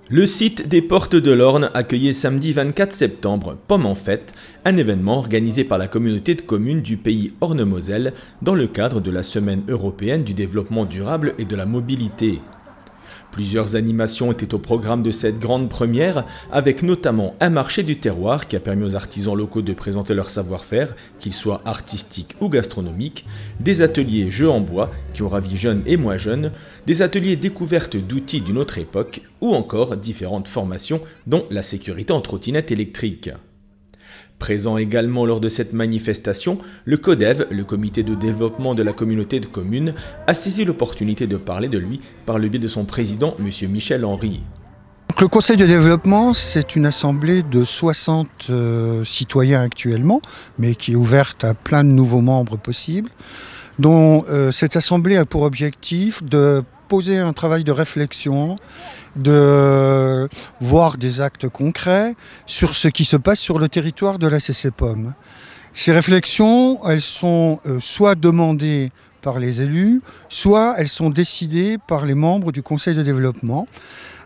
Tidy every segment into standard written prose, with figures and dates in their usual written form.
Le site des Portes de l'Orne accueillait samedi 24 septembre Pomme en Fête, un événement organisé par la communauté de communes du pays Orne-Moselle dans le cadre de la Semaine européenne du développement durable et de la mobilité. Plusieurs animations étaient au programme de cette grande première, avec notamment un marché du terroir qui a permis aux artisans locaux de présenter leur savoir-faire, qu'ils soient artistiques ou gastronomiques, des ateliers jeux en bois qui ont ravi jeunes et moins jeunes, des ateliers découvertes d'outils d'une autre époque, ou encore différentes formations dont la sécurité en trottinette électrique. Présent également lors de cette manifestation, le CODEV, le comité de développement de la communauté de communes, a saisi l'opportunité de parler de lui par le biais de son président, M. Michel Henry. Le conseil de développement, c'est une assemblée de 60 citoyens actuellement, mais qui est ouverte à plein de nouveaux membres possibles, dont cette assemblée a pour objectif de poser un travail de réflexion, de voir des actes concrets sur ce qui se passe sur le territoire de la CC Pomme. Ces réflexions, elles sont soit demandées par les élus, soit elles sont décidées par les membres du conseil de développement.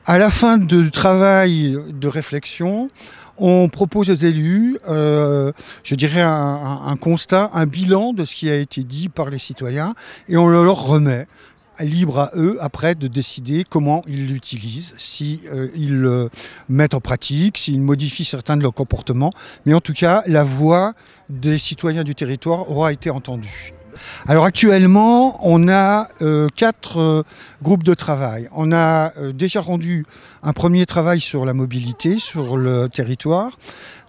À la fin du travail de réflexion, on propose aux élus, je dirais, un constat, un bilan de ce qui a été dit par les citoyens, et on le leur remet. Libre à eux après de décider comment ils l'utilisent, s'ils le mettent en pratique, s'ils modifient certains de leurs comportements. Mais en tout cas, la voix des citoyens du territoire aura été entendue. Alors actuellement, on a 4 groupes de travail. On a déjà rendu un premier travail sur la mobilité, sur le territoire.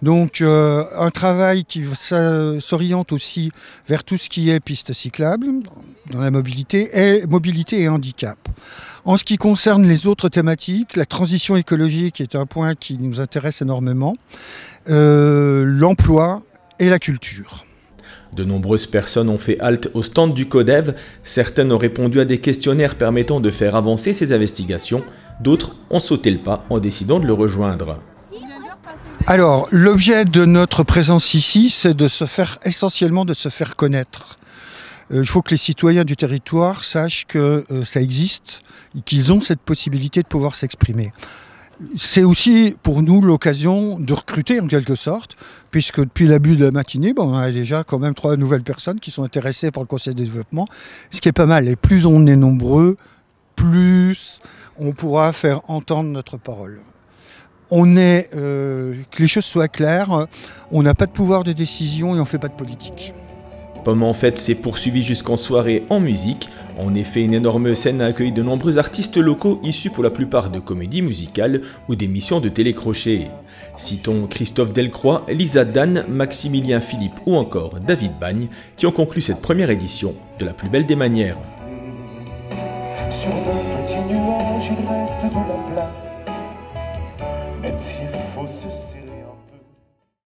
Donc un travail qui s'oriente aussi vers tout ce qui est piste cyclable dans la mobilité et handicap. En ce qui concerne les autres thématiques, la transition écologique est un point qui nous intéresse énormément, l'emploi et la culture. De nombreuses personnes ont fait halte au stand du CODEV, certaines ont répondu à des questionnaires permettant de faire avancer ces investigations, d'autres ont sauté le pas en décidant de le rejoindre. Alors, l'objet de notre présence ici, c'est essentiellement de se faire connaître. Il faut que les citoyens du territoire sachent que ça existe et qu'ils ont cette possibilité de pouvoir s'exprimer. C'est aussi pour nous l'occasion de recruter en quelque sorte, puisque depuis le début de la matinée, on a déjà quand même 3 nouvelles personnes qui sont intéressées par le conseil de développement, ce qui est pas mal. Et plus on est nombreux, plus on pourra faire entendre notre parole. Que les choses soient claires, on n'a pas de pouvoir de décision et on ne fait pas de politique. Pomme en Fête s'est poursuivi jusqu'en soirée en musique. En effet, une énorme scène a accueilli de nombreux artistes locaux issus pour la plupart de comédies musicales ou d'émissions de télécrochet. Citons Christophe Delcroix, Lisa Dan, Maximilien Philippe ou encore David Bagne qui ont conclu cette première édition de la plus belle des manières. Sur le petit nuage, il reste de la place, même s'il faut se serrer.